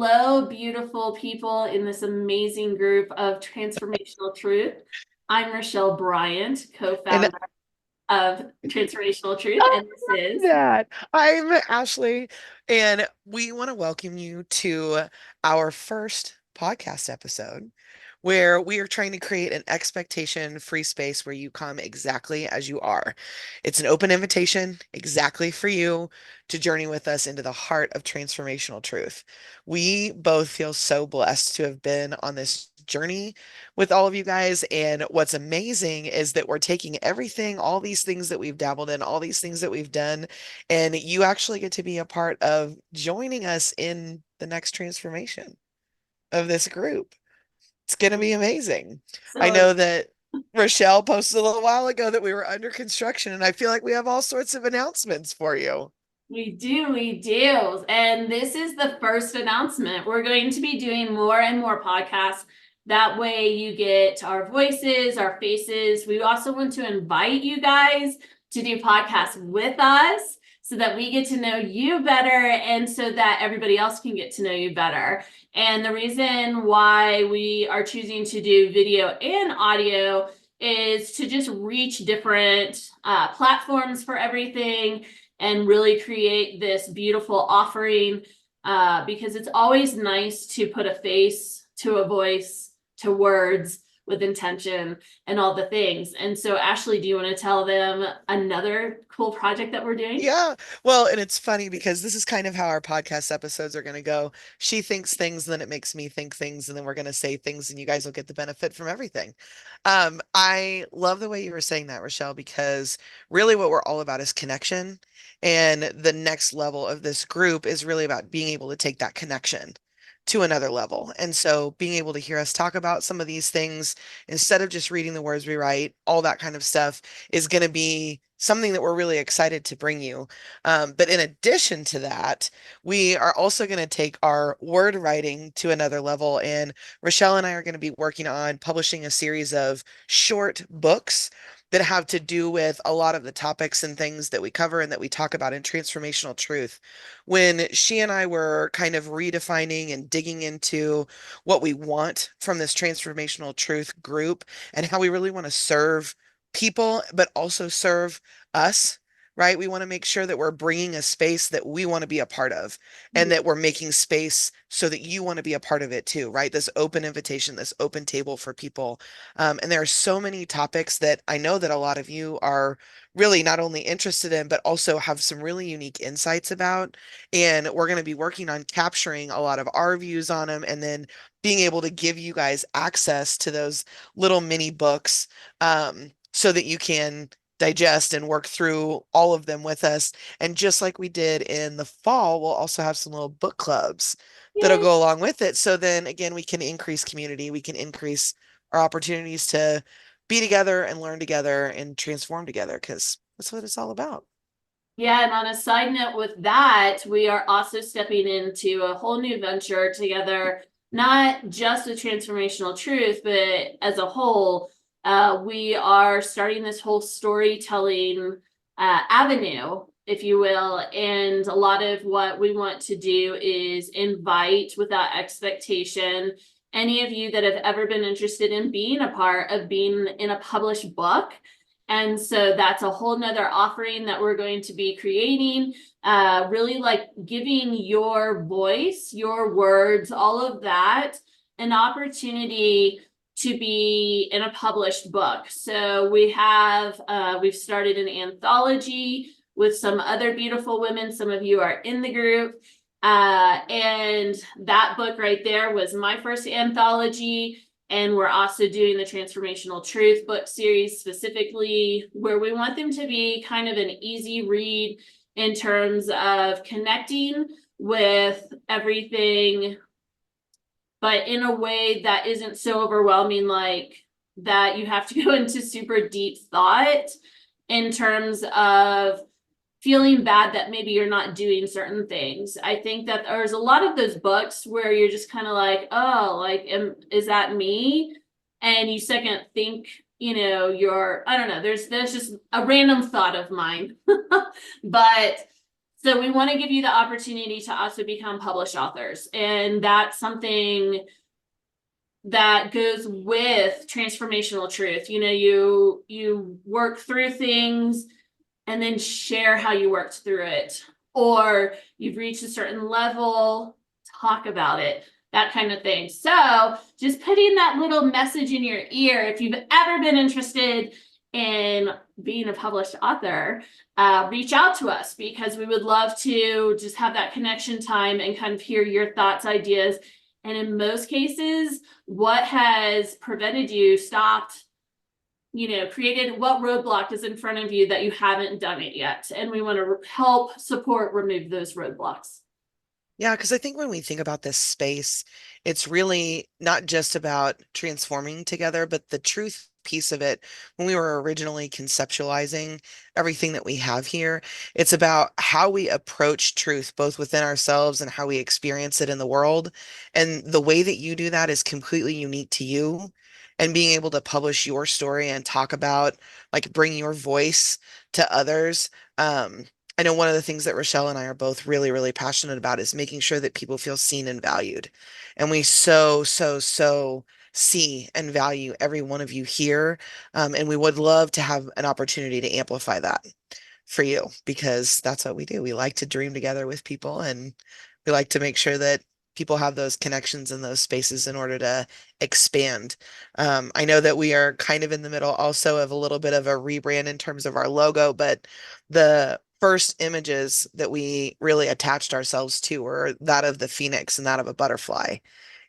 Hello, beautiful people in this amazing group of Transformational Truth. I'm Rochelle Bryant, And co-founder of Transformational Truth, I and this is that I'm Ashley, and we want to welcome you to our first podcast episode where we are trying to create an expectation-free space where you come exactly as you are. It's an open invitation exactly for you to journey with us into the heart of transformational truth. We both feel so blessed to have been on this journey with all of you guys. And what's amazing is that we're taking everything, all these things that we've dabbled in, all these things that we've done, and you actually get to be a part of joining us in the next transformation of this group. It's going to be amazing. I so know that Rochelle posted a little while ago that we were under construction, and I feel like we have all sorts of announcements for you. we do. And this is the first announcement. We're going to be doing more and more podcasts. That way you get our voices, our faces. We also want to invite you guys to do podcasts with us so that we get to know you better and so that everybody else can get to know you better. And the reason why we are choosing to do video and audio is to just reach different platforms for everything and really create this beautiful offering because it's always nice to put a face to a voice, to words with intention and all the things. And so, Ashley, do you want to tell them another cool project that we're doing? Yeah. Well, and it's funny because this is kind of how our podcast episodes are going to go. She thinks things, then it makes me think things, and then we're going to say things, and you guys will get the benefit from everything. I love the way you were saying that, Rochelle, because really what we're all about is connection. And the next level of this group is really about being able to take that connection to another level. And so being able to hear us talk about some of these things instead of just reading the words we write, all that kind of stuff is going to be something that we're really excited to bring you. But in addition to that, we are also going to take our word writing to another level. And Rochelle and I are going to be working on publishing a series of short books that have to do with a lot of the topics and things that we cover and that we talk about in transformational truth. When she and I were kind of redefining and digging into what we want from this transformational truth group and how we really want to serve people, but also serve us, right? We want to make sure that we're bringing a space that we want to be a part of and that we're making space so that you want to be a part of it too, right? This open invitation, this open table for people. And there are so many topics that I know that a lot of you are really not only interested in, but also have some really unique insights about. And we're going to be working on capturing a lot of our views on them and then being able to give you guys access to those little mini books so that you can digest and work through all of them with us. And just like we did in the fall, we'll also have some little book clubs that'll Yay. go along with it. So then again, we can increase community, we can increase our opportunities to be together and learn together and transform together because that's what it's all about. Yeah, and on a side note with that, we are also stepping into a whole new venture together, not just with Transformational Truth, but as a whole. We are starting this whole storytelling avenue, if you will. And a lot of what we want to do is invite without expectation any of you that have ever been interested in being a part of being in a published book. And so that's a whole nother offering that we're going to be creating, really like giving your voice, your words, all of that, an opportunity to be in a published book. So we've started an anthology with some other beautiful women. Some of you are in the group. And that book right there was my first anthology. And we're also doing the Transformational Truth book series specifically, where we want them to be kind of an easy read in terms of connecting with everything, but in a way that isn't so overwhelming, like that you have to go into super deep thought in terms of feeling bad that maybe you're not doing certain things. I think that there's a lot of those books where you're just kind of like, oh, like, is that me? And you second think, I don't know, there's just a random thought of mine. But So we want to give you the opportunity to also become published authors. And that's something that goes with transformational truth. You know, you work through things and then share how you worked through it. Or you've reached a certain level, talk about it, that kind of thing. So just putting that little message in your ear, if you've ever been interested in being a published author, reach out to us because we would love to just have that connection time and kind of hear your thoughts, ideas. And in most cases, what has prevented you, stopped, created, what roadblock is in front of you that you haven't done it yet? And we want to help support, remove those roadblocks. Yeah, because I think when we think about this space, it's really not just about transforming together, but the truth piece of it, when we were originally conceptualizing everything that we have here, it's about how we approach truth, both within ourselves and how we experience it in the world. And the way that you do that is completely unique to you. And being able to publish your story and talk about, like, bring your voice to others. I know one of the things that Rochelle and I are both really, really passionate about is making sure that people feel seen and valued. And we so see and value every one of you here. And we would love to have an opportunity to amplify that for you because that's what we do. We like to dream together with people and we like to make sure that people have those connections in those spaces in order to expand. I know that we are kind of in the middle also of a little bit of a rebrand in terms of our logo, but the first images that we really attached ourselves to were that of the phoenix and that of a butterfly.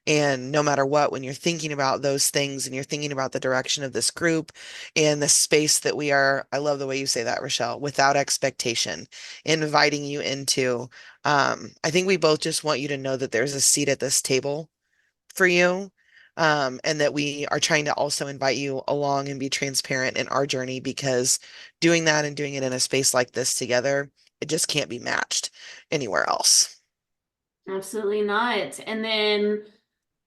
And no matter what, when you're thinking about those things and you're thinking about the direction of this group and the space that we are, I love the way you say that, Rochelle, without expectation, inviting you into, I think we both just want you to know that there's a seat at this table for you. And that we are trying to also invite you along and be transparent in our journey because doing that and doing it in a space like this together, it just can't be matched anywhere else. Absolutely not. And then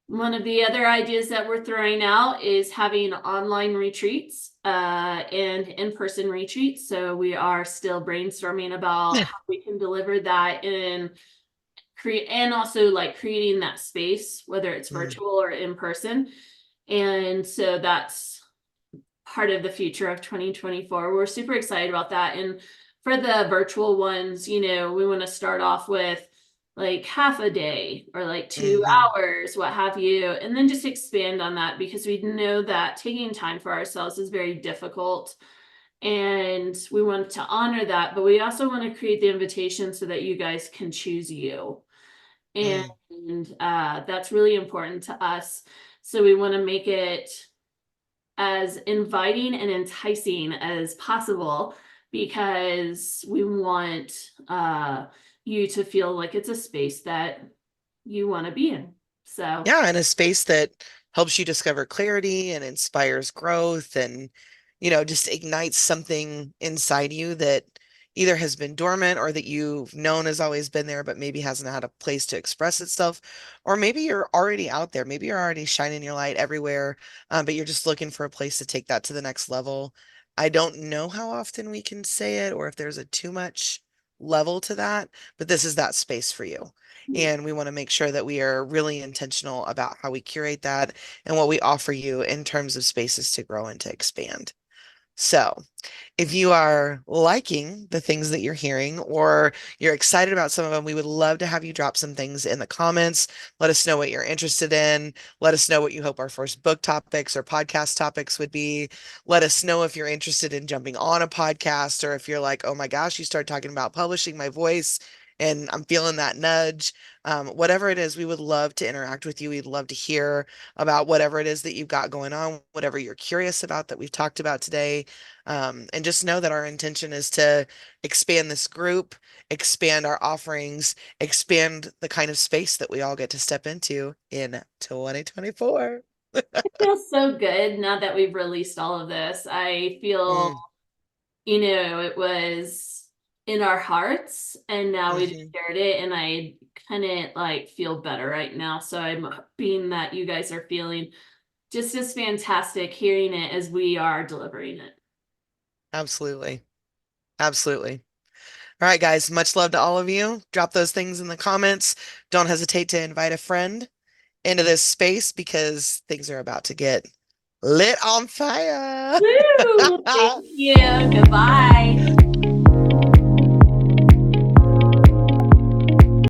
one of the other ideas that we're throwing out is having online retreats and in-person retreats. So we are still brainstorming about how we can deliver that and create, and also like creating that space, whether it's Mm. virtual or in person. And so that's part of the future of 2024. We're super excited about that. And for the virtual ones, we want to start off with like half a day or like two Hmm. hours, what have you, and then just expand on that because we know that taking time for ourselves is very difficult. And we want to honor that, but we also want to create the invitation so that you guys can choose you. And Mm. that's really important to us. So we want to make it as inviting and enticing as possible because we want you to feel like it's a space that you want to be in. So, Yeah, in a space that helps you discover clarity and inspires growth and, just ignites something inside you that either has been dormant or that you've known has always been there, but maybe hasn't had a place to express itself. Or maybe you're already out there. Maybe you're already shining your light everywhere, but you're just looking for a place to take that to the next level. I don't know how often we can say it or if there's a too much level to that, but this is that space for you. And we want to make sure that we are really intentional about how we curate that and what we offer you in terms of spaces to grow and to expand. So, if you are liking the things that you're hearing or you're excited about some of them, we would love to have you drop some things in the comments. Let us know what you're interested in. Let us know what you hope our first book topics or podcast topics would be. Let us know if you're interested in jumping on a podcast or if you're like, oh my gosh, you start talking about publishing my voice and I'm feeling that nudge. Whatever it is, we would love to interact with you. We'd love to hear about whatever it is that you've got going on, whatever you're curious about that we've talked about today. And just know that our intention is to expand this group, expand our offerings, expand the kind of space that we all get to step into in 2024. it feels so good now that we've released all of this. I feel, Mm, it was in our hearts and now we just mhm. shared it and I kind of like feel better right now. So I'm hoping that you guys are feeling just as fantastic hearing it as we are delivering it. Absolutely. Absolutely. All right, guys, much love to all of you. Drop those things in the comments. Don't hesitate to invite a friend into this space because things are about to get lit on fire. Woo! Thank you. Goodbye.